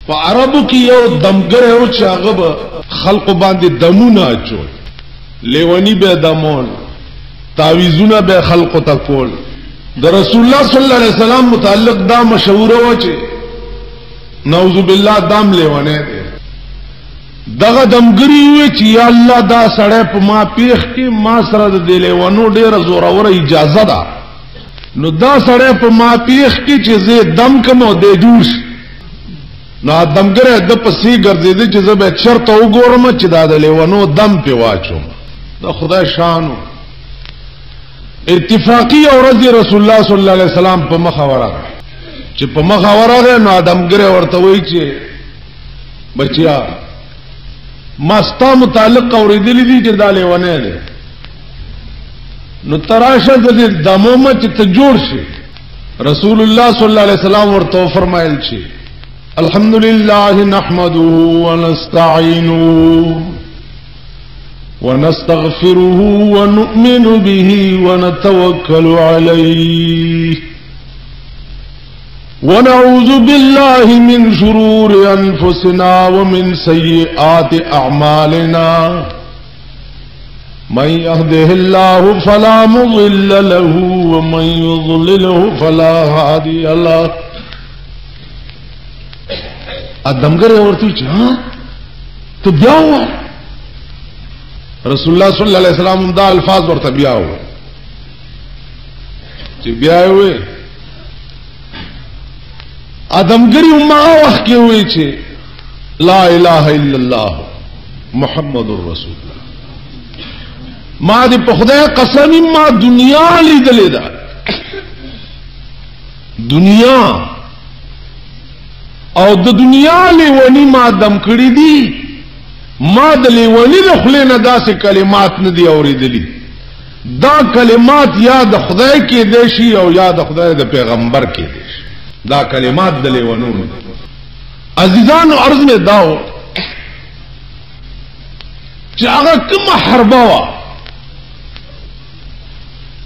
په عربو کې یو دمګر او چې هغه خلق باندې دمونه اچول، لیونی به دمول، تعویذونه به خلق تکول. د رسول الله صلی الله علیه وسلم متعلق دا مشهور و چې نعوذ بالله دام لیونه دی. دغه دمګری وی چې یا الله دا سړی په ما پیخ کې ما سره د لیوانو ډیره زوره اجازه ده، نو دا سړی په ما پیخ کې چې زه دم کوم او د جوړ نو دمګره د پسې ګرځېدې چې زه به چرته وګورم چې دا د لیوانو دم په واچوم. دا خدای شانو اتفاقی اورز رسول الله صلی الله علیه وسلم په مخ ورغه چې په مخ ورغه نو دمګره ورته وی چې بچیا ما ستا متعلق اوریدلی دي چې دا لیوانه دي، نو تراشه د دمومه چې ته جوړ شي. رسول الله صلی الله علیه وسلم ورته فرمایل چې الحمدلله نحمده ونستعينه ونستغفره ونؤمن به ونتوكل عليه ونعوذ بالله من شرور أنفسنا ومن سيئات أعمالنا من يهده الله فلا مضل له ومن يضلله فلا هادي له. ادمګر ورته چې ته بیا و رسول الله صلی الله علیه وسلم دا الفاظ ورته بیا و چې بیا وې ادمګری ما وخت کې وې چې لا اله الا الله محمد رسول الله. ما دې په خدای قسم ما دنیا لیدلې ده، دنیا او د دنیا لیونی ما دم کړی دي، ما د لیونی د خلې نه داسې کلمات نه دي اورېدلي. دا کلمات یا د خدای کې دي شي او یا د خدای د پیغمبر کې دي شي. دا کلمات د لیونو عزیزانو عرض میں داو چې هغه کومه حربه وه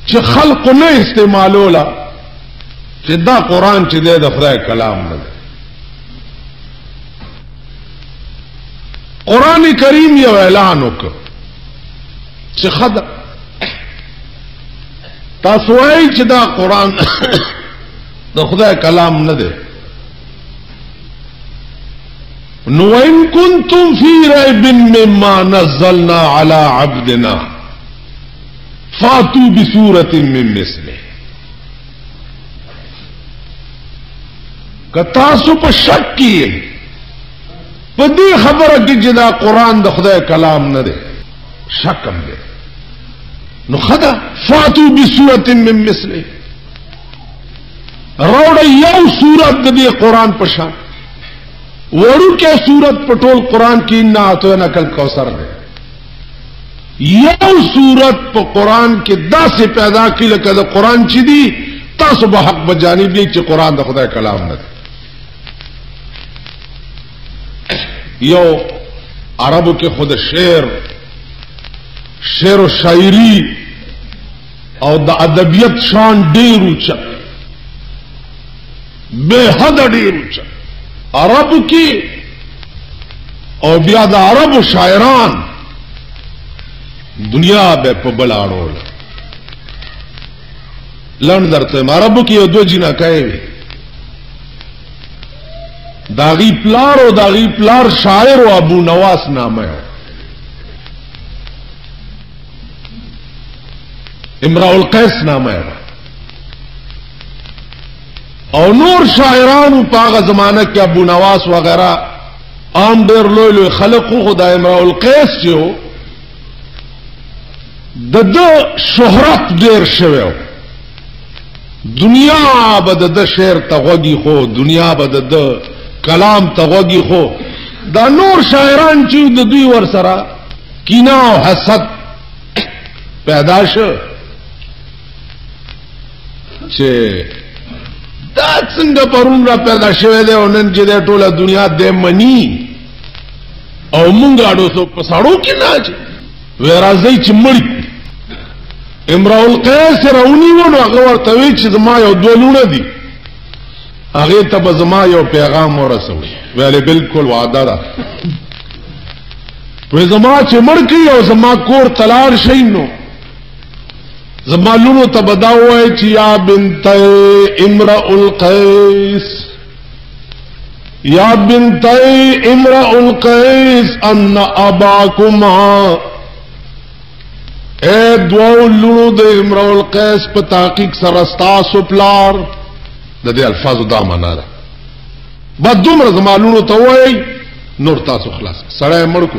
چې خلق نه استعمالوله چې دا قرآن چې دی د خدای کلام نه دی. قرآن کریم یو اعلان وکړ چې خدا تاسو وایئ چې دا قرآن د خدای کلام نه دی، نو ان کنتم فی ریب مما نزلنا علی عبدنا فاتوا بسورة من مثله. که تاسو په شک کې په دې خبره کې چې دا قرآن د خدای کلام نه دی، شک هم دی، نو خدا فاتوا بسورة من مثله، روڑا یو سورت دے قرآن پشان وڑو کے سورت پٹول قرآن کی انا اعطیناک کل کوثر دے، یو سورت پا قرآن کے دا سے پیدا کی لکہ دا قرآن چی دی تاسو با حق بجانب دی چی قرآن دا خدا کلام نہ دے. یو عربو کے خود شعر و شاعری او دا ادبیت شان ډیر اوچا بے حد ډیر اوچا عرب کی او بیا دا عرب شاعران دنیا بے پبلاڑو لن درتے عرب کی او دو جنا کہے داغی پلار او داغی پلار شاعر و ابو نواس نام ہے امراء القیس نام ہے اور نور شاعران پاغ زمانہ کے ابو نواس وغیرہ عام دیر لوئی لوئی خلق خدا امراء القیس جو د شہرت دیر شویو دنیا بد شعر تغوگی خو دنیا بد کلام تغوگی خو دا نور شاعران چیو د دوی ور سرا کینا و حسد پیدا شو چه دا څنګه پرون را پیدا شوه دی او نن چې د ټوله دنیا د منی او مونږ اړو سو پساړو کې نه چې ورازي چې مړی امراء القیس رونی ونه هغه ورته وی چې ما یو دولونه دي هغه ته به زما یو پیغام ورسوي ویلې بالکل وعده ده وې زما چې مړ کی او زما کور تلار شي نو زما لونو ته به دا وایي چې یا بنت امرؤ القیس یا بنت امرؤ القیس ان اباکما اے دو لونو د امرؤ القیس په تحقیق سره ستاسو پلار د دې الفاظو دا معنا ده بعد دومره زمالونو ته وای نور تاسو خلاص سړی مړ کو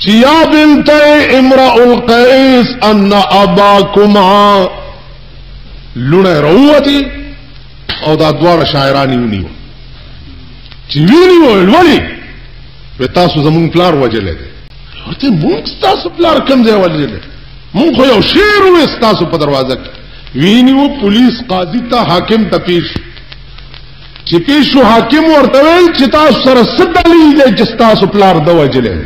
چې یا بنت امرؤ القیس ان اباکما لونه روتي او دا دوار شاعرانی ونیو چې ویني ولی په تاسو زمون پلار وجلې ورته مونږ تاسو پلار کوم ځای وجلې مونږ خو یو شعر وې تاسو په دروازه کې وینیو پولیس قاضي ته حاکم ته پیش چې پیش شو حاکم ورته ویل چې تاسو سره څه دلیل دی چې تاسو پلار د وجلې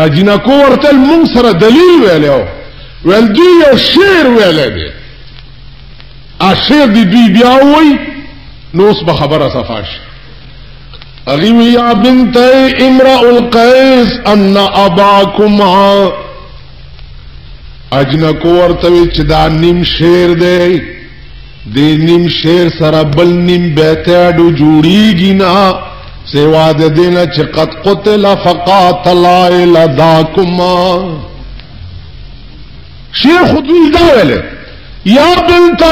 اجینا کو ورته مونږ سره دلیل ویلو ول دوی یو شعر ویل دی ا شعر دی دوی بیا وای نو اوس به خبره صفاش اغیو یا بنت امرؤ القیس ان اباکما اجنا کو ورته چې دا نیم شعر دی د نیم شعر سره بل نیم بیته ډو جوړیږي نه سیوا د دینه چې قد قتل فقاتل لداکما شیخ خودوی دا ویل یا بنت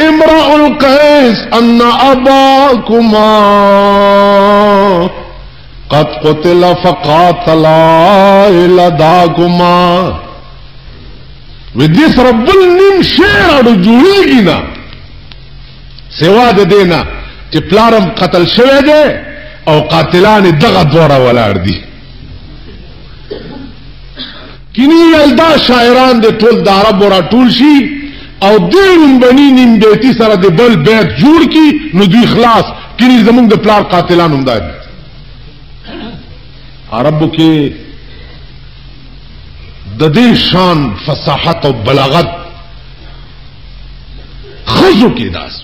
امرؤ القیس ان اباکما قد قتل فقاتل لداکما ودیس رب النیم شعر اڑو جوړیږي نه سوا د دینا چې پلارم قتل شوی دی او قاتلان دغه دوره ولاړ دي کینی یلدا شاعران د ټول د عرب ورا ټول شي او دین بنی نیم بیتی سره د بل بیت جوړ کی نو دوی خلاص کینی زمونږ د پلار قاتلان هم دي عربو کې د دې شان فصاحت او بلاغت خزو کې داس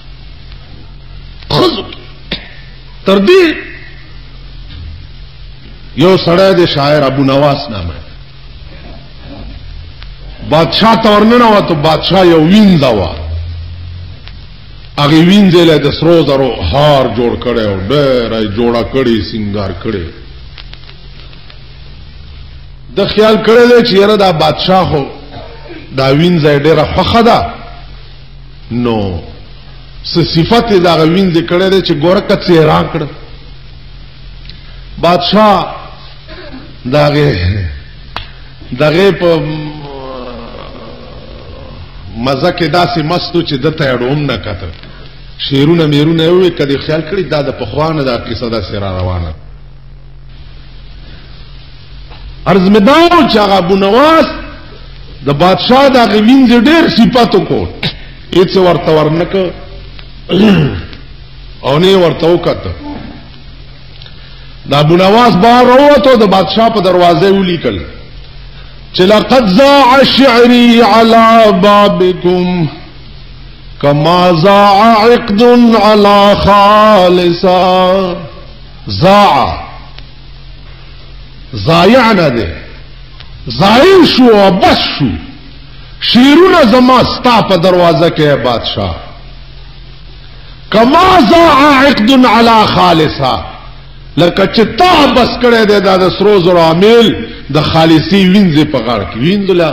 خزو تر دې یو سړی د شاعر ابو نواس نامه بادشاہ تورننه و ته بادشاہ یو وینځه و هغه وینځه له د سرو زرو هار جوړ کړي او ډېر جوړا کړي سنگار کړي د خیال کړي دی چې یاره دا بادشاہ هو دا وینځه ډېره خوخه ده نو صفت دا وینځه کړي دی چې ګورکه څیرا کړ بادشاہ دغه په مزه کې داسې مستو چې دته اړوم نه کته شیرونه میرونه وي کدي خیال کړي دا د پخوانه دا قصه دا سره روانه ارز مداو چې هغه ابو نواس د بادشاہ دا غوین ډېر صفاتو کو هیڅ ورته ورنک او نه ورته وکړه دا ابو نواس بار وروته د بادشاہ په دروازه ولیکل چې لقد زاع شعري على بابكم كما زاع عقد على خالصا زاع زایعنا ده زایل شو او بس شو شیرونه زما ستا په دروازه کې بادشاہ کما زاع عقد على خالصا لکه چې تا بس کړه ده د سرو زرو عامل د خالصي وینځ په غاړه کې ویندله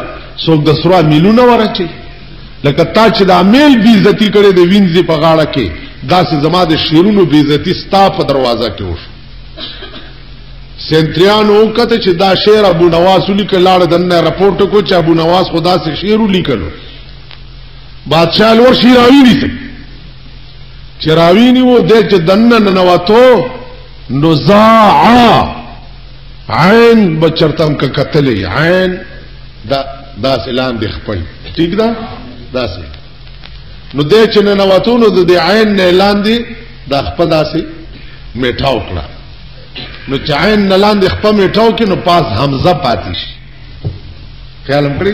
څوک د سرو عاملونه ورچي لکه تا چې د عامل بی عزتی کړي د وینځ په غاړه کې داسې زما د شیرونو بی عزتی ستا په دروازه کې وشو سنتریانو کته چې دا شعر ابو نواس لیکل لاړ دنه رپورټ کو چې ابو نواس خدا سے شعر لیکلو بادشاہ لور شیراوی دي چراوی نیو د چې دنه نواتو نزاع عین بچرتم کا قتل عین دا سلام دی خپل ٹھیک ده دا سي نو د چې نواتو نو د عین نه اعلان دي دا خپل داسي میټاو کړه نو چې عین نه لاندې خپل میټاو کې نو پاس حمزه پاتې شي خیال هم کړی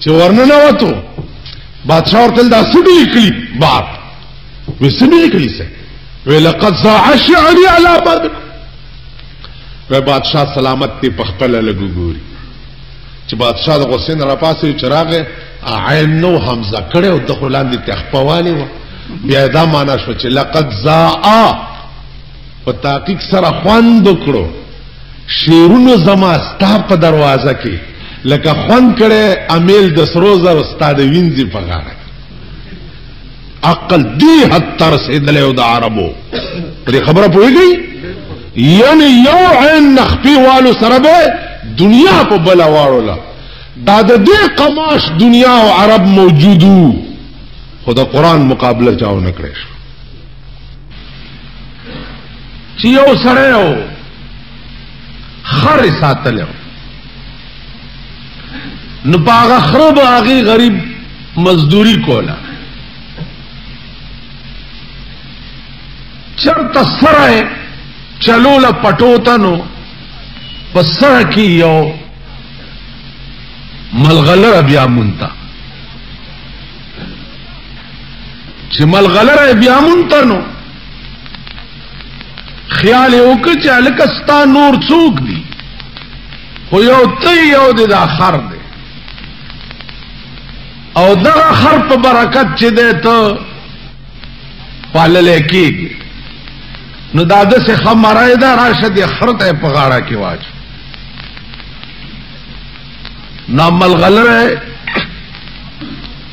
چې ورننه وته بادشاہ ورته دا سړي لیکلي باب وسمې لیکلي څه ولقد صاع شعري على بدر و بادشاہ سلامت ته پخپل لګوري چې بادشاہ د غسین را پاسې چراغ عین نو حمزه کړه او د خلان دي تخپوالي و بیا دا معنا شو چې لقد زاء په تحقیق سره خوند کړو شیرونو زما ستا په دروازه کې لکه خوند کړه امیل د سروزر استاد وینځي په غاړه عقل دی حد تر رسیدلې او د عربو دې خبره پوهیږي یعنی یو عین نخفي والو سره به دنیا په بلا واړولا دا د دې قماش دنیا او عرب موجودو خدا قرآن مقابله چاو نکړې شو چې یو سره یو خر ساتلو نو پاغه خرب هغه غریب مزدوری کولا چرته سره چلو لا پټوتنو پسره کی یو ملغلره بیا مونتا چې ملغلره بیا مونتا نو خیال وکړه چې الکستا نور څوک دی خو یو ته یو د اخر دی او دغه خر په برکت چې ده ته پالل کېږي نو دا د څه خمرای دا راشه د خرته په غاړه کې واچ نامل غلره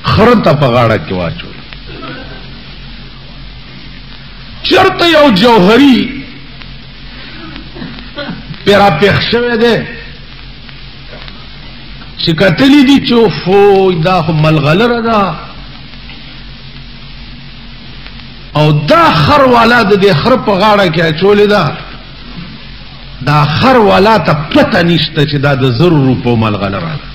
خرته په غاړه کې واچو چرته یو جوهری پیرا پیښ شوه ده چې کتلی دي چې فو دا ملغلره ده او دا خر والا د خر په غاړه کې چولې ده دا خر والا ته پته نشته چې دا د 100 روپو ملغلره ده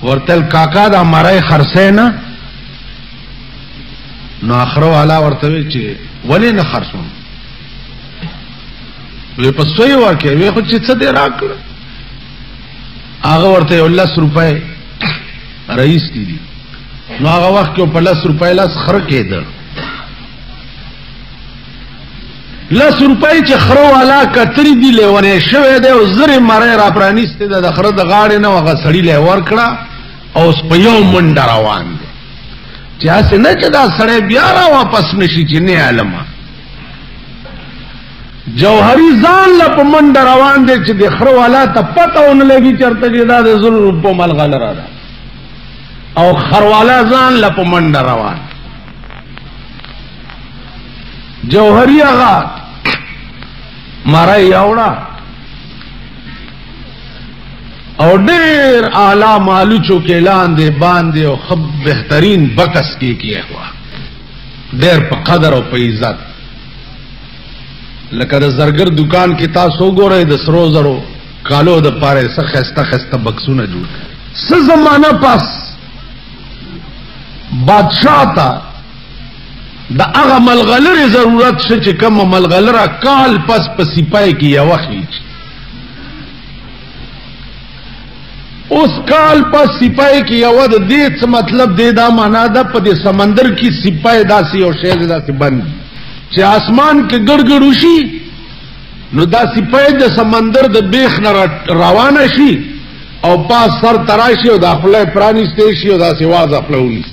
ورتل کاکا دا مړی خرڅه نه نو اخر والا ورته چې ولې نه خرڅوم وی پسوی ورکه وی خو چې څه دې راکړ هغه ورته 10 روپے رئیس دي نو هغه وخت کې په 10 روپے لاس خر کېده 10 روپے چې خر والا کتري دی لیونه شوه ده او زری مړی را پرانیسته د خر د غاړې نه هغه سړی له ورکړه او په یو منډه روان دي چې اسه نه چې دا سړی بیا را واپس نشي چې نه علما جوهری ځان له په منډه روان دي چې د خر والا ته پته ونه لګي چرته چې دا د 100 روپو ملغلره ده او خر والا ځان له په منډه روان جوهری هغه مړی اوړه او ډیر اعلی مالوچو کې لاندې باندې او خب بهترین بکس کې کیه هوا ډیر په قدر او په عزت لکه د زرګر دکان کې تاسو ګورئ د سرو زرو کالو د پاره څخه خسته خسته بکسونه جوړ څه زمانہ پاس بادشاہ تا د هغه ملغلره ضرورت شې چې کوم ملغلره کال پس په سپای کې یو وخت اوس کال پس سپای کې یو د دې څه مطلب دی دا معنا ده په دې سمندر کې سپای داسې او شی داسې بند چې اسمان کې ګړګړ وشي نو دا سپای د سمندر د بیخ نه روانه شي او پاس سر تراشي او د خپل پرانیسته شي او داسې واز خپلونی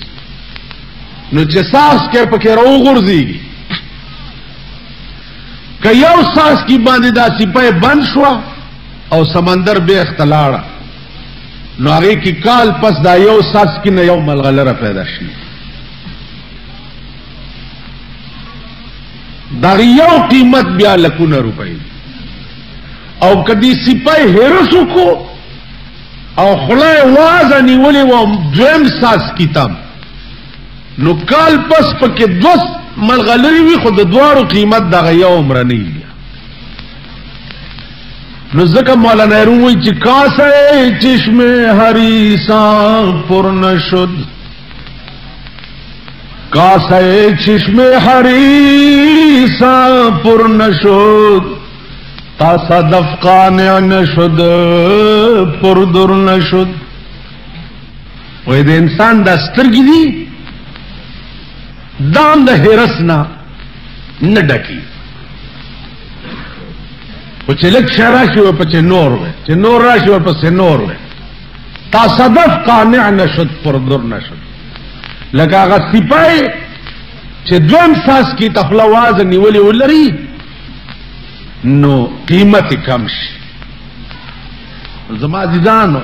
نو چې ساس کې پکې راو غورځي که یو ساس کې باندې دا سپای بند شو او سمندر بیخ تلاړه نو هغه کې کال پس دا یو ساس کې نه یو ملغلره پیدا شي دا یو قیمت بیا لکونه روپۍ او کدی سپای هرسو کو او خلای واز نیولې و دویم ساس کتاب نو کال پس پکې 2 ملغلری وی خود دوارو قیمت دا یو عمر نه نو ځکه مولانا روي چې کاسه چشمه حریصان پر نشد کاسه چشمه حریصان پر نشد تصدف قانع نشد پردر نشد. وې د انسان د سترګې دي دام د هرسنا نه ډکی، او چې لک شراشي و په نور و، چې نور راشي و په نور و. تصدف قانع نشد پردر نشد. لکه هغه سپای چې دویم ساس کی تخلواز نیولې ولري نو قیمت کم شي. زما عزیزانو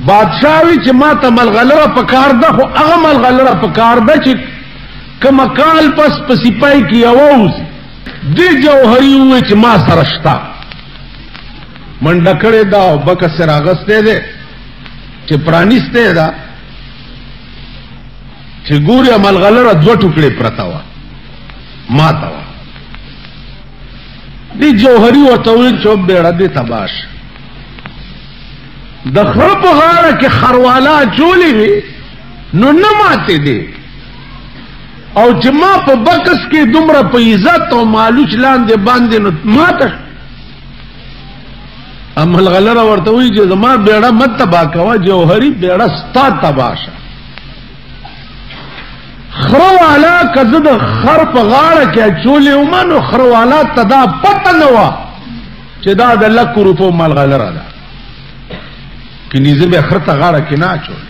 بادشاہوی چې ما ته ملغلره پکار ده، خو هغه ملغلره پکار ده چې کما کال پس په سپای کې اووزي دی جوهری وې چې ما سره شتا منډه کړې ده او بکه سره اغسته ده چې پرانیسته ده چې ګوري ملغلره دوه ټوکړي پرتا و ما تا و دی جوهری ورته وې چې بیړه دې تباش د خر په غاړه کې خروالا چولې وي نو نه ماته دي، او چې ما په بکس کې دومره په عزت او مالوچ لاندې باندې نو ماته عمل غلره ورته وي چې زما بیړه مت تبا کوه، جوهری بیړه ستا تباشه. خروالا کزه د خر په غاړه کې چولې ومنو خروالا تدا پته نه و چې دا د لکو روپو مال غلره ده، کنیزه به خرته غاړه کې نه اچول.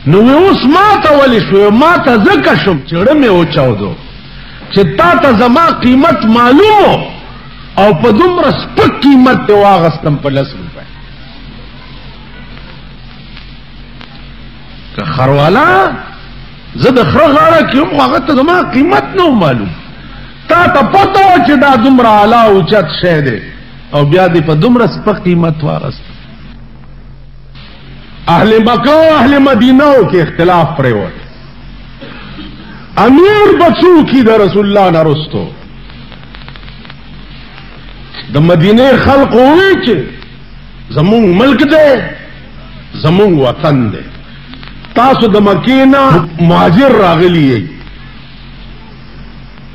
نو اوس ما ته ولې شو، ما ته ځکه شم چې رمې وچاودو چې تا ته زما قیمت معلومو او په دومره سپک قیمت ته واغستم په 10 روپۍ. که خروالا زه د خره غاړه کې هم هغه ته زما قیمت نه معلوم، تا ته پته و چې دا دومره اعلی اوچت شی دی او بیا دې په دومره سپک قیمت واغست. اهل مکه او اهل مدینه کې اختلاف پرې و. امیر بچو کی د رسول الله نه رستو د مدینه خلق وی چې زمون ملک دی زمون وطن دی، تاسو د مکې نه مهاجر راغلی یې،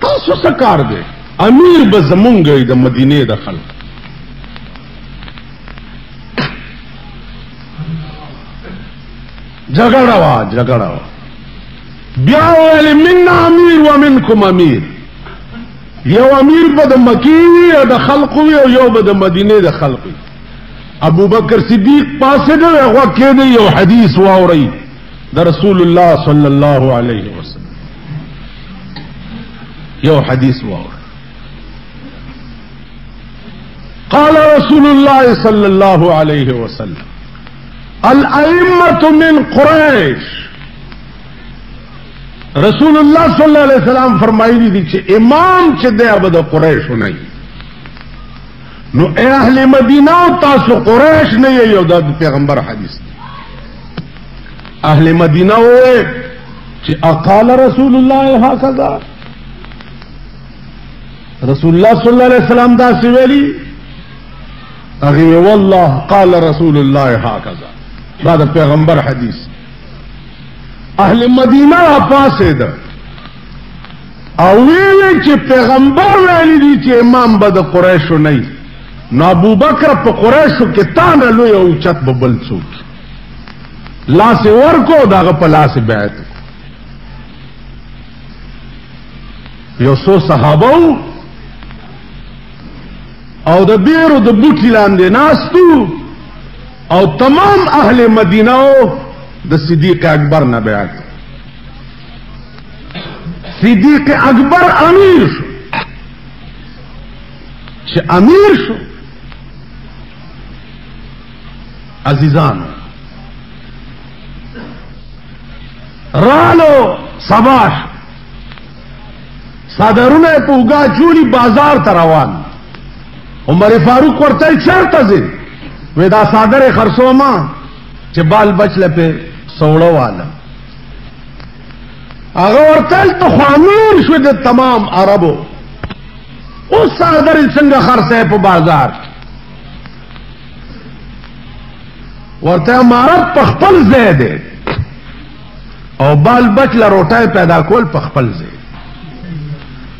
تاسو څه کار دی؟ امیر به زمونږ د مدینه د خلق. جګړه وا بیا ویل منا امیر و منکم امیر، یو امیر به د مکی او د خلق او یو به د مدینه د خلق. ابو بکر صدیق پاسه دی هغه کې دی یو حدیث واوري د رسول الله صلی الله علیه وسلم، یو حدیث واوري قال رسول الله صلی الله علیه وسلم الائمة من قریش. رسول الله صلی الله علیه وسلم فرمایلی دي چې امام چې دی هغه د قریش نه وي. نو اهل مدینه تاسو قریش نه یو د پیغمبر حدیث دی. اهل مدینه وې چې اقال رسول الله هكذا، رسول الله صلی الله علیه وسلم دا سی ویلي اغه والله قال رسول الله هكذا، دا د پیغمبر حدیث. اهل مدینه پاسه ده او ویل چې پیغمبر ویلي دي چې امام به د قریشو نه وي. نو ابو بکر په قریشو کې تانه لوی او چت ببل څوک لاس ورکو داغه په لاس بیعت. یو څو صحابه او د بیرو د بوټي لاندې ناستو او تمام اهل مدینه د صدیق اکبر نه بیعت. صدیق اکبر امیر شو، چې امیر شو عزیزانو رالو سباش صدرونه په وګا چوری بازار ته روان. عمر فاروق ورته چرته ځي؟ وې دا صادر خرصوما چې بال بچله په سوړو والا. هغه ورته ته خامون شو د تمام عربو. اوس صادر څنګه خرڅه په بازار ورته مارب په خپل ځای دی او بال بچله روټای پیدا کول په خپل ځای.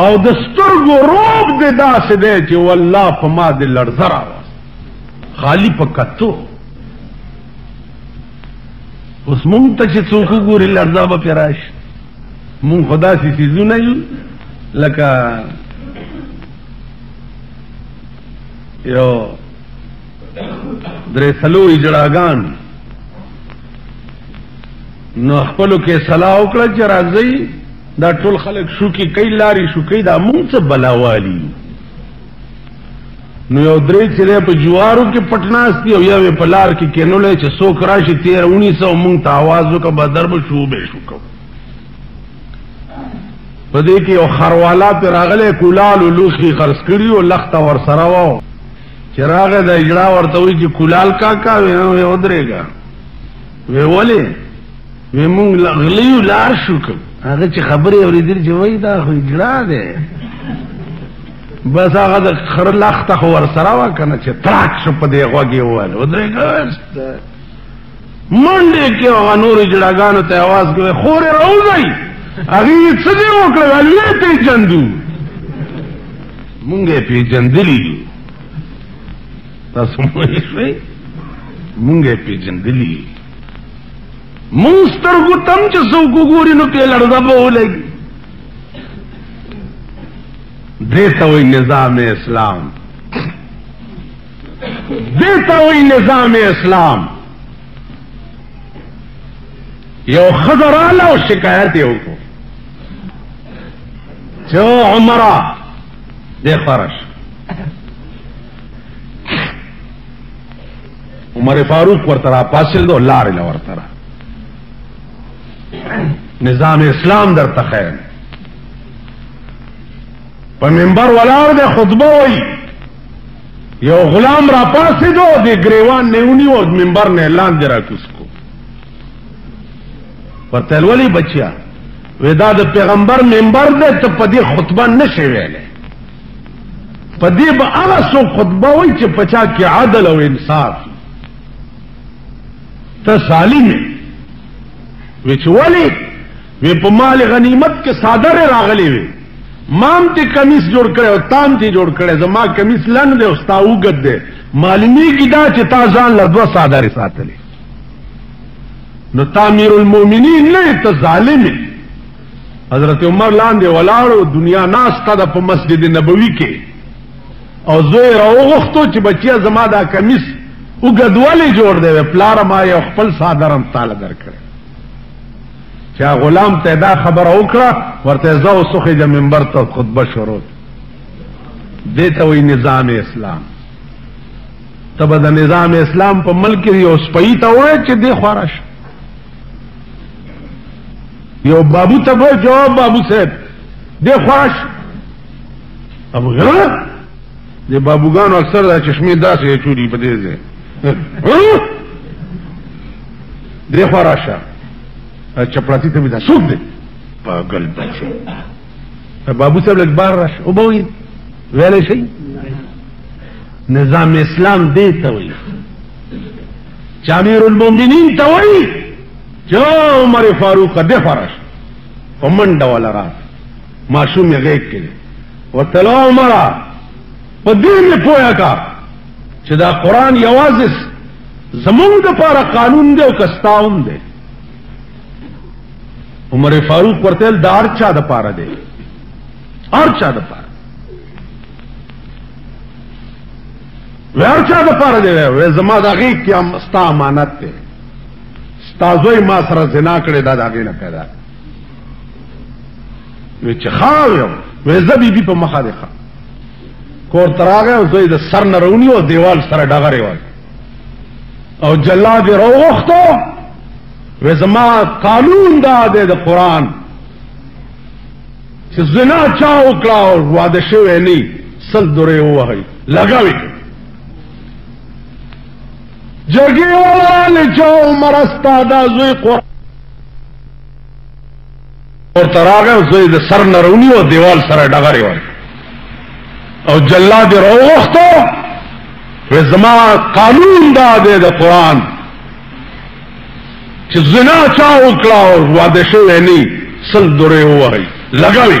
او د سترګو روب دې داسې دی چې والله په ما دې لړزه راوست خالي په کتو. اوس مونږ ته چې څوک وګوري لړزه به پرې راشي. مونږ خو داسې څیزونه یو لکه یو درې څلورې جړاګان نو خپلو کې صلاح وکړه چې راځئ دا ټول خلک شوکې کوي لارې شوکې دا مونږ څه بلاوالي. نو یو درې چې دی په جوارو کې پټ ناست دي او یو یې په لار کې کینولی چې څوک راشي 13-19 مونږ ته آواز وکړه بدر به شو به شو کوو. په دې کې یو خروالا پې راغلی کولال و لوښي خرڅ کړي و لخته ورسره وه چې راغی د اجړا ورته وایي چې کولال کاکا وی ودرېږه وی ولې وی مونږ غلیو لار شو کوو. هغه چې خبرې اورېدلې چې وایي دا خو اجړا دی بس هغه د خره لخته خو ورسره وه که نه چې تراک شو په دې غوږ یې وویل ودرېږه منډې کې هغه نورو اجړاګانو ته اواز کوي خورې راوځئ هغې یې څه دې وکړه ویل ویې پېژندو مونږ یې پېژندلي دي تاسو پوه شوئ مونږ یې پېژندلي مونږ سترګو تم چې څوک وګوري نو پې لړزه به ولګي. دې ته وایي نظام اسلام دې ته وایي نظام اسلام. یو ښځه راله او شکایت یې وکړو چې عمره دې خوا راشه. عمر فاروق ورته راپاڅېد او لارې له ورته را نظام اسلام درته خیر په منبر ولاړ دی خطبه وایي یو غلام راپاڅېدو د ګریوان نه ونیو او منبر نه لاندې راکوز کو ورته ویل ولې بچیا وی دا د پیغمبر منبر دی ته په دې خطبه نشې ویلی په دې به هغه څوک خطبه وایي چې په چا کې عدل او انصاف ته ظالم یې وی چې ولې وی په مال غنیمت کې څادرې راغلې وي مام ته کمیس جوړ کړی او تام ته جوړ کړی زما کمیس لنډ دی او ستا اوږد دی معلومیږي دا چې تا ځان له 2 څادرې ساتلې نو تا امیر المؤمنین نه ته ظالم یې. حضرت عمر لاندې ولاړ او دنیا ناسته ده په مسجد نبوي کې او زوی راوغوښتو چې بچیا زما دا کمیس اوږد ولې جوړ دی پلاره ما یو خپل څادر هم تاله درکړی چې غلام ته دا خبره وکړه ورته زه اوس وخېږه منبر ته خطبه شروع دې ته وایي نظام اسلام. ته به د نظام اسلام په ملک کې یو سپۍ ته ووایې چې دې خوا راشه یو بابو ته به جواب بابو صاحب دې خوا راشه اب غره دې بابوګانو اکثر دا چشمې داسې چوري په دې ځای دې خوا راشه چپړاسی ته دا څوک دی پاگل بچه بابو صاحب لږ بار راشه او به وایي ویلی شئ نظام اسلام دې ته وایي چې امیر المؤمنین ته وایي چې عمر فاروق دې خوا راشه په منډه والا راغی ماشوم یې غېږ کې دی ورته ویل عمره په دې مې پوهه کا چې دا قرآن یوازې زمونږ دپاره قانون دی او که ستا هم دی. عمر فاروق ورته ویل دا هر چا دپاره دی هر چا دپاره وی هر چا دپاره دی وی زما د هغې کې ستا امانت دی ستا زوی ما سره زنا کړې دا د هغې نه پیدا وی چې ښه ویم وی زه بیبي په مخه دی ښه کور ته راغی او زوی د سر نه راونیو او دیوال سره ډغرې وال او جلاد یې راوغوښتو وی زما قانون دا دی د قرآن چې زنا چا وکړه او واده شوی نه سل دورې ووهئ لګوي جرګې ولرالې چې عمره ستا دا زوی قرآن ورته راغی او زوی د سر نه راونیو او دیوال سره ډغرې وال او جلاد یې راوغوښتو وی زما قانون دا دی د قرآن چې زنا چا وکړه او واده شوی نه سل دورې ووهئ لګوي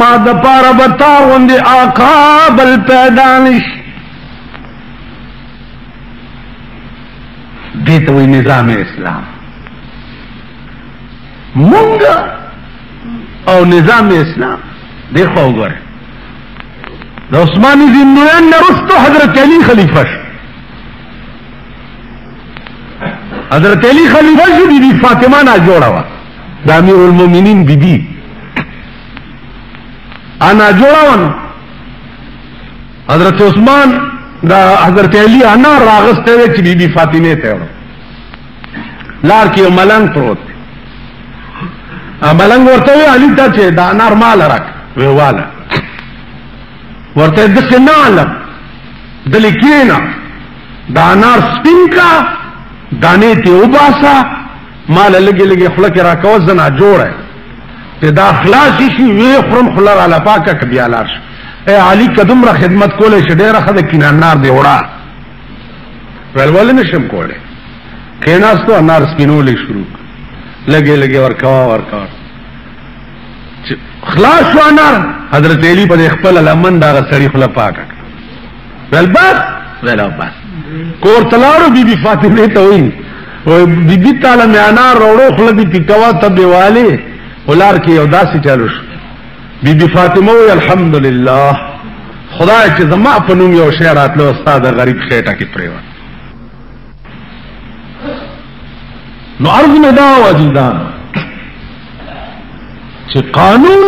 ما د پاره بتا غوندې آقا بل پیدا نشي. دې ته وایي نظام اسلام. مونږ او نظام اسلام دیکھو وګوره د عثماني ذنورین نه وروسته حضرت علي خلیفه شو. حضرت علي خلیفه شو، بی بی فاطمه نه جوړه وه د امیر المؤمنین بی بی انا جوړه وه. حضرت عثمان دا حضرت علي انا راغسته وی چې بی بی فاطمه ته وړو. لار کې یو ملنګ پروت دی. ملنګ ورته وی علي ته چې دا انار مال راک وی واله ورته دسه نه علم دلیکینا دا انار سپین کا دانے تی اوباسا مال لگی لگی خلق راکو زنا جوڑے تی دا خلاصی شی وی خرم خلر علا پاکا کبی آلارش. اے علی کدم را خدمت کولے شدیر خد کینا انار دی وڑا ویلوالی نشم کولے کیناس تو انار سپینولی شروع لگی لگی ورکوا ورکوا خلاص شو انار. حضرت علی پا دی خپل الامن دا سڑی خلا پاکا ویل بس ویل بس کور تلاړو بی بی فاطمه ته وایي او بی بی تعالی مې انار وروړو خله دې پکوا ته دیواله ولار کې یو داسې چالو شو. بی بی فاطمه وایي الحمدلله خدای چې زما په نوم یو شی راتلو استاد غریب خېټه کې پریوا. نو عرض مې دا وجدان چې قانون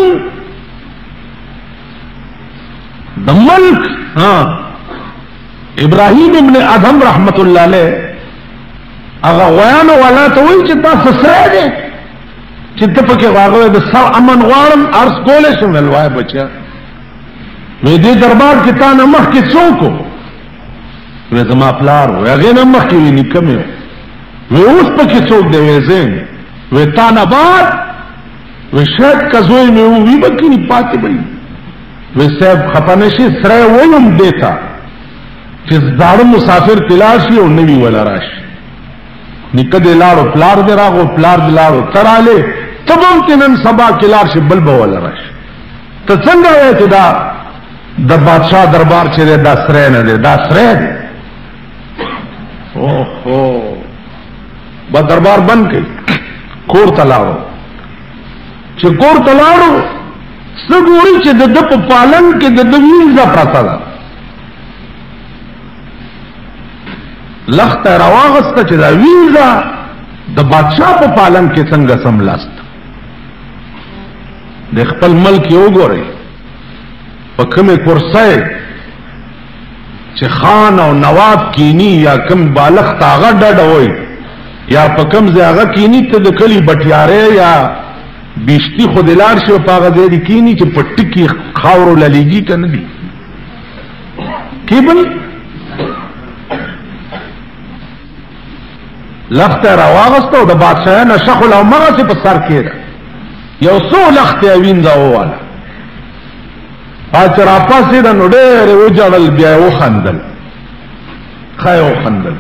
د ملک ابراہیم ابن ادهم رحمت اللہ علیہ اغا غیانو والا تو وی چی تا سسرے دے چی تا پکی غاغوے دا سر امن غارم عرض کولے شو ملوائے بچیا وی دی دربار کی تا نمخ کی چوکو وی زما پلار وی اغی نمخ کی وی نکمی وی اوس پکی چوک دے وی زین وی تا نبار وی شاید کزوئی میں وی بکی نی پاتی بئی وی صاحب خپنشی سرے ویم دیتا چې زاړه مسافر تلاشي او نوی ولا راشي نکده لاړو پلار دی راغو پلار دی لاړو تراله تبم تنن سبا کلار شي بل به ولا راشي. ته څنګه وای ته دا د بادشاہ دربار چې دا سره نه دی دا سره دی اوهو با دربار بند کړ کور تلاړو چې کور تلاړو سګوري چې د په پالن کې د ویزا پراته ده لخت رواغسته چې دا ویزا د بادشاہ په پالن کې څنګه سملاست د خپل ملک یو ګوري په کومه کرسۍ چې خان او نواب کینی یا کم بالغ تاغه ډډ وای یا په کم ځای کینی ته د کلی بټیاره یا بیشتی خودلار شو پاغه ځای کینی چې پټکی خاورو للیږي کنه دي کیبل لخت راواغستو د بادشاہ نه شخل او مغه په سر کې یو څو لخت وینځه واله اچرا پاسې د نوډېر وجړل بیا و خندل خایو خندل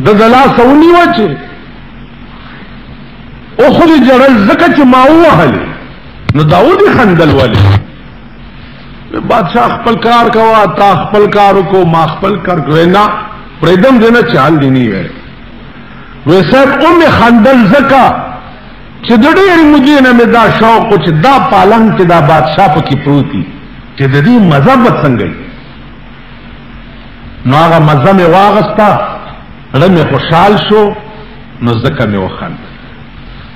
د دلا سونی وچه او خو دې جړل زکه چې ما وهله نو داود خندل ولی بادشاہ خپل کار کوا تا خپل کار کو ما خپل کار کړه پردم دنه چال دی نه وي ویسر ام خندل زکا چې د ډېر مودې نه مې دا شوق چې دا پالنګ چې دا بادشاہ په کې پروتي چې د دې مذهب څنګه نو هغه مذهب واغستا رمه خوشحال شو نو زکه مې وخند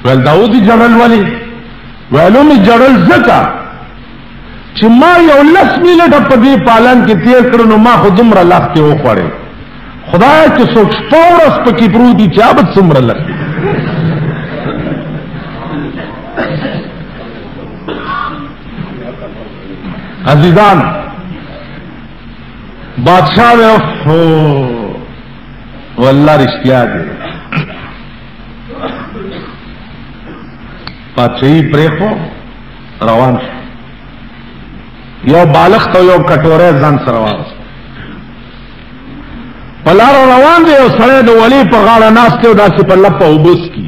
ول داود جړل ولی ویلو مې جړل زکا چې ما یو لس میله په دې پالن کې تیر کړو نو ما خو دومره لاخته و خوړې خدای چې څوک پورس پکې پروتي چې ابد څومره لګي عزیزان بادشاہ وی والله رښتیا دی پاتې پرېخو روان شو یو بالغ ته یو کټوره ځان سره واغست پلار روان دی او سره د ولی په غاړه ناشته او داسې په لپه وبس کی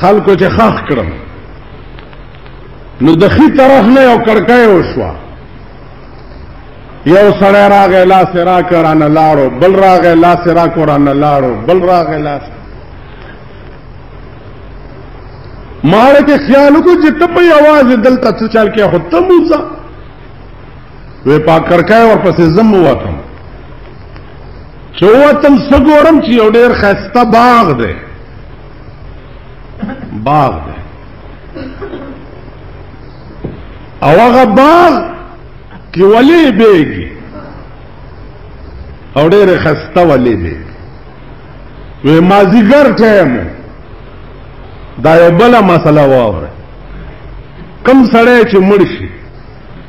خلکو چې خخ کړم نو د خي طرف نه یو کړکۍ وشوه یو سړی راغی لاس یې راکړ رانه لاړو بل راغی لاس یې راکړ رانه لاړو بل راغی لاس ماړه کې خیال وکړو چې ته په یوازې دلته څه چل کې خو ته موځه وی پا کړکۍ ورپسې زم ووتم چې ووتم څه ګورم چې یو ډېر ښایسته باغ دی باغ دی او هغه باغ کې ولې بیږي او ډېر ښایسته ولې بیږي وی مازدیګر ټایم دا یو بله مسله واوره کم سړی چې مړ شي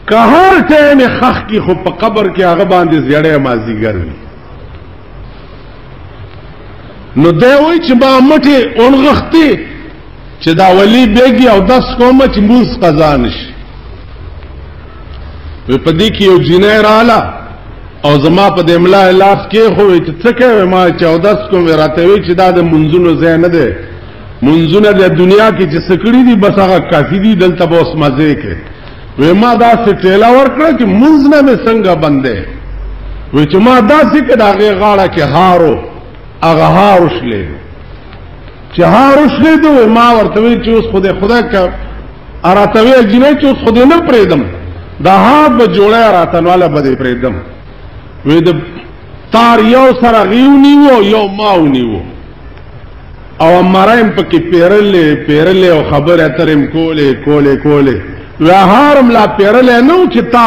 که هر ټایم یې خښ کي خو په قبر کې هغه باندې زیړی مازدیګر وي نو دی وایي چې ما مټې اونغښتې چې دا ولي بیږي او دس کومه چې مونځ قضا نشي وی په دې کې یو جینۍ رااله او زما په دې ملا لاس کې خو وی چې څه کوې ما چې اودس کوم راته وی چې دا د منځونو ځای نه دی منځونه د دنیا کې چې څه کړي دي بس هغه کافي دي دلته به اوس مزې کې وی ما داسې ټېله ورکړه چې منځ نه مې څنګه بندې وی چې ما داسې کې د هغې غاړه کې هارو هغه هار وشلېد چې هار وشلېد وی ما ورته وی چې اوس خدای که راته وی جینۍ چې اوس خدای نه پرېږدم دا هار به جوړی راتنواله به دې پرېږدم وی د تار یو سره غیو نیو یو ماو نیو او مرایم پکې پیرلې او خبر اترم کولې وی هارم لا پیرلې نو چې تا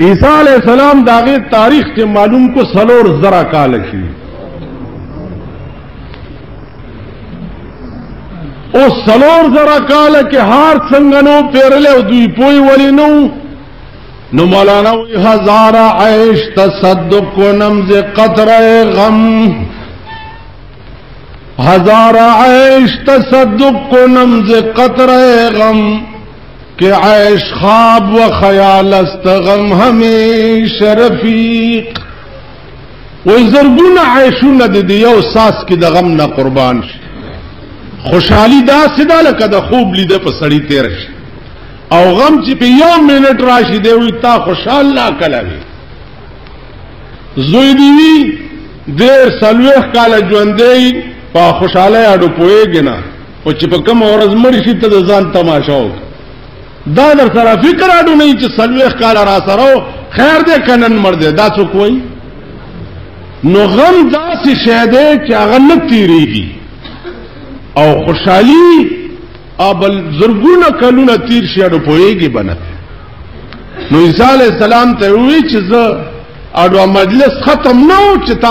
عیسی علیہ السلام داغه تاریخ ته معلوم کو سلور زرا کال شي او سلور زرا کال کې هار څنګه نو پیرلې او دوی پوي ولی نو مولانا وی ہزار عیش تصدق کو نمز قطرہ غم ہزار عیش تصدق کو نمز قطرہ غم کہ عیش خواب و خیال است غم ہمیشہ رفیق وی زرگون عیشون دی یو ساس کی دا غم نا قربان شي خوشحالی دا سدا لکه دا خوب لیده پا سڑی تیر شي او غم چې په یو منټ راشي دی وي تا خوشحال لا کلاوي زوی دی دیر سلوخ کاله ژوندې په خوشاله اډو پويږي نه او چې په کوم ورځ مړ شي ته ځان تماشا وک دا در سره فکر اډو نه چې سلوخ کاله را سره خیر دې کنن مړ دې دا څوک وای نو غم داسې شه دې چې هغه نه تیریږي او خوشحالي ابل زرګونه کلونه تیر شي اډو پويږي بنه نو عیسی علیہ السلام ته وی چې زه اډو مجلس ختم نو چې تا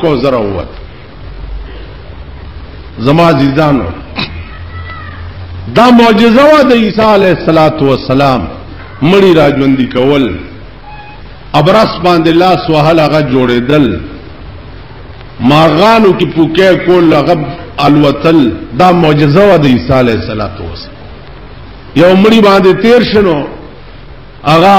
کو زره ووت زما عزیزانو دا معجزه و د عیسی علیہ السلام مړی راځوندي کول ابرس باندې لاس وهل هغه جوړېدل ماغانو کی پوکې کول هغه الوتل دا معجزه و د عیسی علیہ السلام یو مړی باندې تیر شنو هغه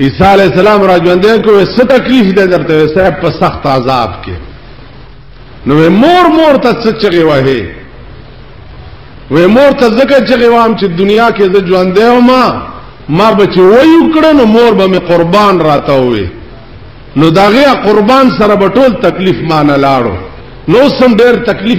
عیسی علیہ السلام راځوندې کو څه تکلیف ده درته صاحب په سخت عذاب کې نو مور ته څه چغي وایي وې مور ته ځکه چغي وام چې دنیا کې زه ژوندې ما بچي وایو کړه نو مور به می قربان راته وي نو داغه قربان سره به ټول تکلیف مان لاړو نو سم ډېر تکلیف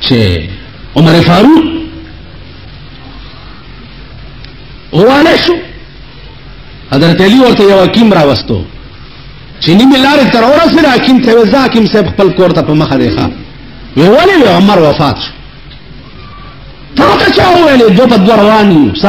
چې عمر فاروق واله شو حضرت علی ورته یو حکیم راوستو چې نیمه لارې تر ورسره حکیم ته وځه حکیم صاحب خپل کور ته په مخه دی ښه وی ولې عمر وفات شو ته چا ویلې دو په دوه رواني سا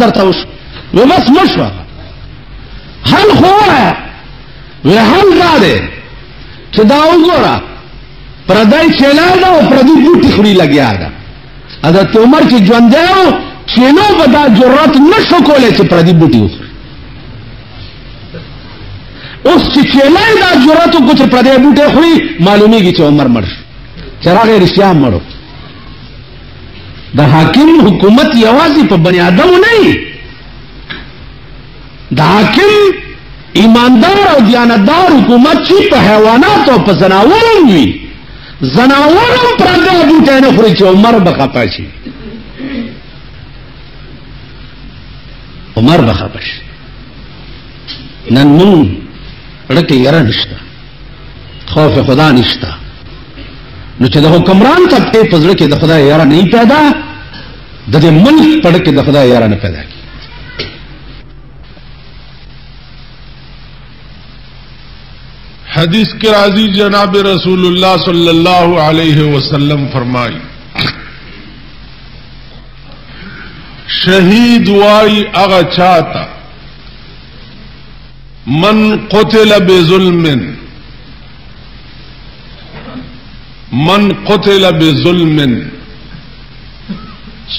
درته وش و بس مشوا هل خو وی هل راده چې دا وګوره پردای چلال او پردی بوټي خوري لګیا ده حضرت عمر چې ژوند دی چې نو ودا جرأت نشو کولای چې پردی بوټي وخوري اوس چې چلای دا جرأت کو چې پردی بوټي خوري معلومیږي چې عمر مړ چراغ رښتیا مړو د حاکم حکومت یوازې په بنی آدم نه دا حاکم ایماندار او دیانتدار حکومت چی په حیوانات او په زناورم وي، زناورم پرده بوټه نه خوري چې عمر بخپا شي، عمر بخپا شي. نن مون رکه یره نشته، خوف خدا نشته، نو چې د حکمران طبقه په ځړ کې د خدای یاره نه پیدا، د دې ملک په ځړ کې د خدای یاره نه پیدا کی. حدیث کے راضی جناب رسول اللہ صلی اللہ علیہ وسلم فرمائی شہید وائی اغا چاہتا من قتل بظلم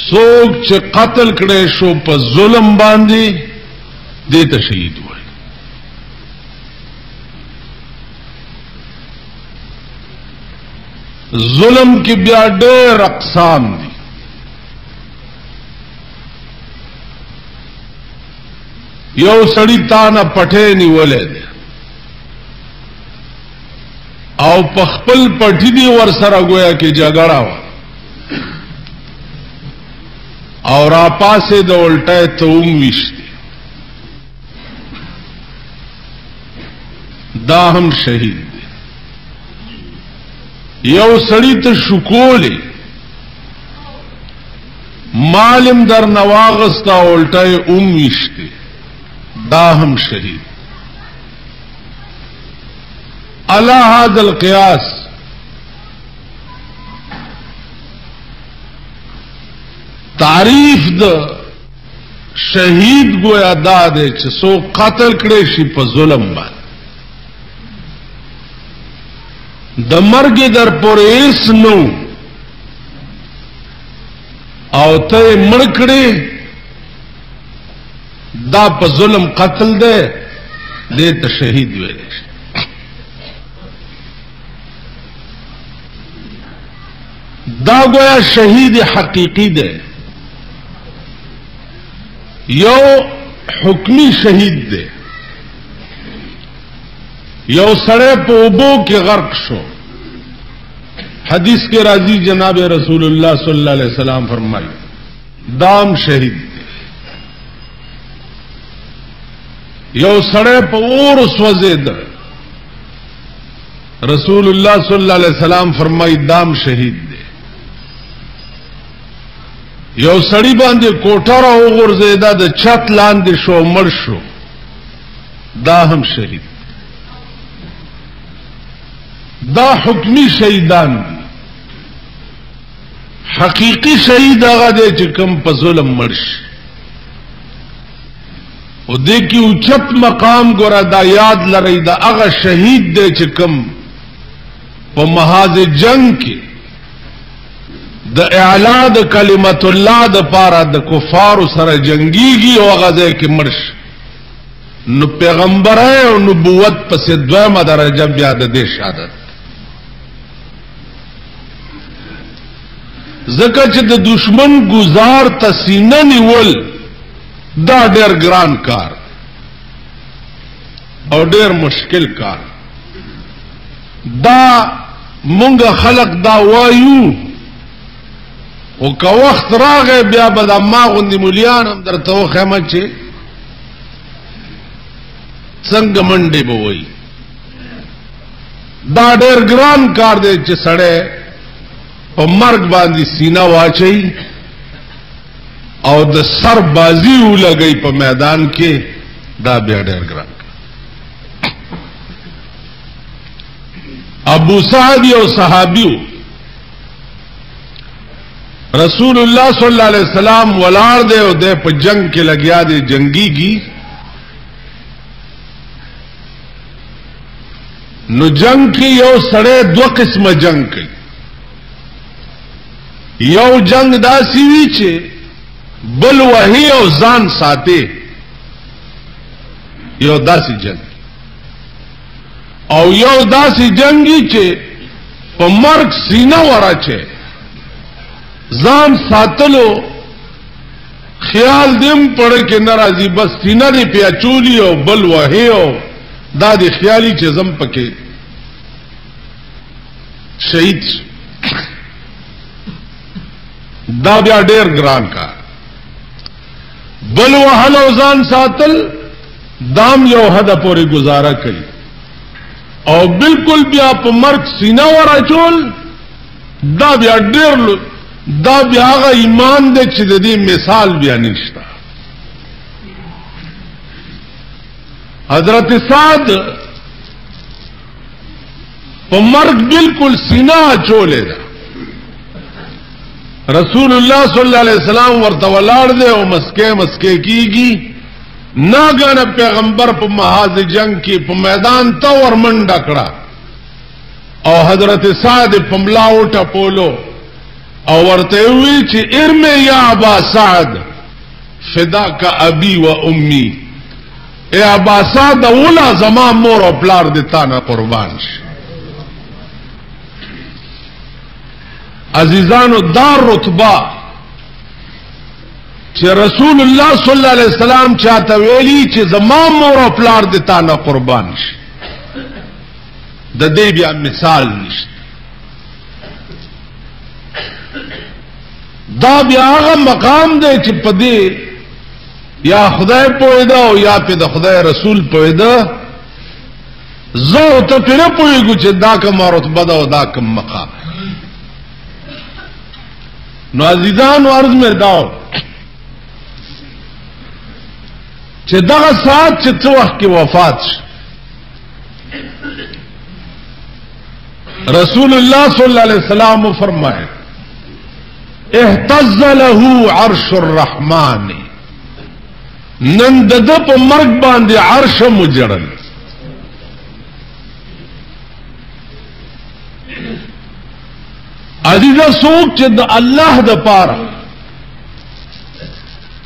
سوک چه قتل کڑے شو پا ظلم باندی دیتا شہید وائی. ظلم کی بیا ډېر اقسام دي. یو سړی تانه پټه نیولې ده او په خپل پټی دی ور سره گویا کې جګړه و او را پاسه د الټه توم وشتي، دا هم شهید. یو سړی ته شکولې مالم در نواغستا الټه وشتي، دا هم شهید. علی هذا القیاس تعریف د شهید گویا دا ده چې سو قتل کړي شي په ظلم باندې، د مرګ در پوریس نو او ته مړ کړي، دا په ظلم قتل ده، دې ته شهید ویل شي. دا گویا شهید حقیقی ده. یو حکمی شهید ده، یو سړی په اوبو کې غرق شو. حدیث کے راضی جناب رسول اللہ صلی اللہ علیہ وسلم فرمائی دام شہید دے. یو سڑے پا اور سوزید رسول اللہ صلی اللہ علیہ وسلم فرمائی دام شہید دے. یو سڑی باندې کوټه را وغورځیده د چت لاندې شو مړ شو، دا هم شهید. دا حکمی شهیدان دي. حقیقی شهید هغه دی چې کوم په ظلم مړ شي او دې کې اوچت مقام ګوره دا یاد لرئ دا هغه شهید دی چې کوم په محاذ جنگ کې د اعلا د کلمت الله د پاره د کفار سره جنگيږي او هغه ځای کې مړ شي، نو پیغمبرای او نبوت پس دویمه درجه بیا د دې شهادت. زکه چې د دشمن گزار تسینه نیول دا ډېر ګران کار او ډېر مشکل کار. دا مونږ خلق دا وایو او که وخت راغی بیا به د ما غوندې مولیان هم درته وښیمه چې څنګه منډې به وایي. دا ډېر ګران کار دی چې سړی په مرګ باندې سینه واچي او د سر بازی ولګي په میدان کې، دا بیا ډېر ګران. ابو سعد یو صحابیو رسول اللہ صلی اللہ علیہ وسلم ولاړ دی او د په جنگ کې لګیا دی جنگيږي. نو جنگ کې یو سړی دو قسمه جنگ کوي. یو جنگ داسې وی چې بل وحی او ځان ساتي، یو داسې جنگ او یو داسې جنگي چې په مرګ سینه وراچي ځان ساتلو خیال دیم پڑھ کے ناراضی بس سینہ دی پیا چولی او بل وهی او دا دی خیالی چې زم پکې شهید دا بیا ډیر ګران کا بل وهل او ځان ساتل دام یو حد پورې گزاره کوي او بالکل بیا په مرګ سینه ورچول دا بیا ډیر دا بیا هغه ایمان دی چې د دې مثال بیا نشته. حضرت سعد په مرګ بالکل سینه چولې ده. رسول الله صلی الله علیه وسلم ورته ولاړ دی او مسکه مسکه کیږي. ناګانه پیغمبر په محاذ جنگ کې په میدان ته ورمنډه کړه او حضرت سعد په ملاو ټپولو او ورته وی چې ارمه یا ابا سعد فداک ابي و امي، اے ابا سعد اولا زما مور او پلار د تا نه قربان شي. عزیزانو دار رتبه چې رسول الله صلی الله علیه وسلم چاته ویلي چې زما مور او پلار د تا نه قربان شي، د دې بیا مثال نشته. دا بیا هغه مقام دی چې په دې یا خدای پوهیدا او یا په د خدای رسول پوهیدا. زه ته په نه پوهیږم چې دا کوم رتبه ده او دا کوم مقام. نو عزیزانو عرض مې داو چې دغه ساعت چې څو وخت کې وفات شي رسول الله صلی الله علیه وسلم فرمایي اهتز له عرش الرحمن، نن د په مرګ باندې عرش مجرل. عزیزه څوک چې د الله د پاره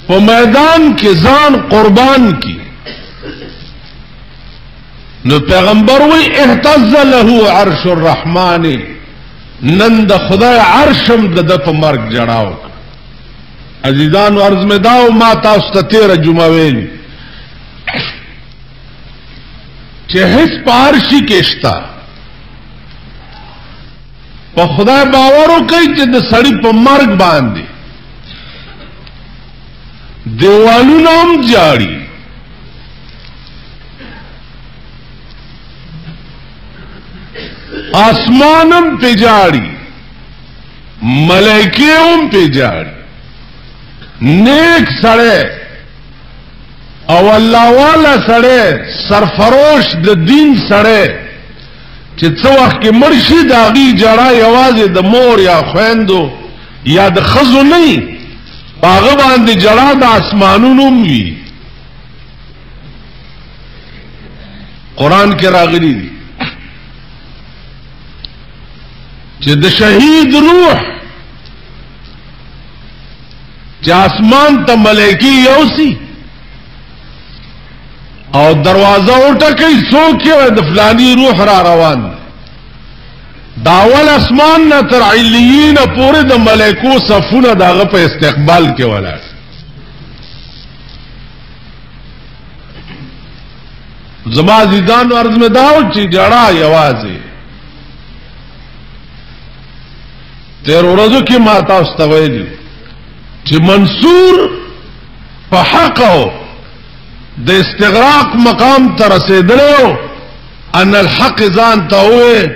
په میدان کې ځان قربان کی نو پیغمبر وی اهتز له عرش الرحمن، نن د خدای عرشم د په مرګ جړاو. عزیزانو عرض مې داو ما تاسو ته تیر جمعه ویل چې هیڅ پارشي کېشتا په خدای باور وکړي چې د سړی په مرګ باندې دیوالونه هم جاړي، آسمانم پہ جاڑی، ملائکیوں پہ جاڑی. نیک سڑے او اللہ والا سڑے سرفروش د دین سڑے چې څو وخت کې مرشي داغي جړا یوازې د مور یا خويندو یا د خزو نه هغه باندې جړا د اسمانونو وي. قران کې راغلي دي چې د شهید روح چې اسمان ته ملائکی یوسي او دروازه وټکي څوک یې د فلانی روح را روان داول اسمان نه تر علیین پورې د ملائکو صفونه دغه په استقبال کې ولاړ. زما عزیزان عرض مې داو چې جړه یوازې تیر ورځو کې ما تاسو ته ویلي چې منصور په حق او د استغراق مقام ته رسیدلو ان الحق ځان ته وې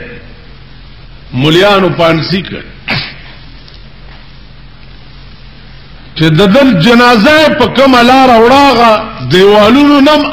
مليانو پانسی کړ چې د دل جنازه په کوم لار وړاغه دیوالونو نم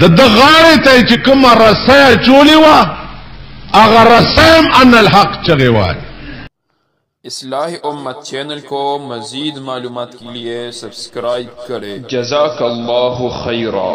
د غاړه ته چې کوم رسای چولی وا اگر رسم ان الحق چغے وائے. اصلاح امت چینل کو مزید معلومات کے لیے سبسکرائب کریں. جزاک اللہ خیرا.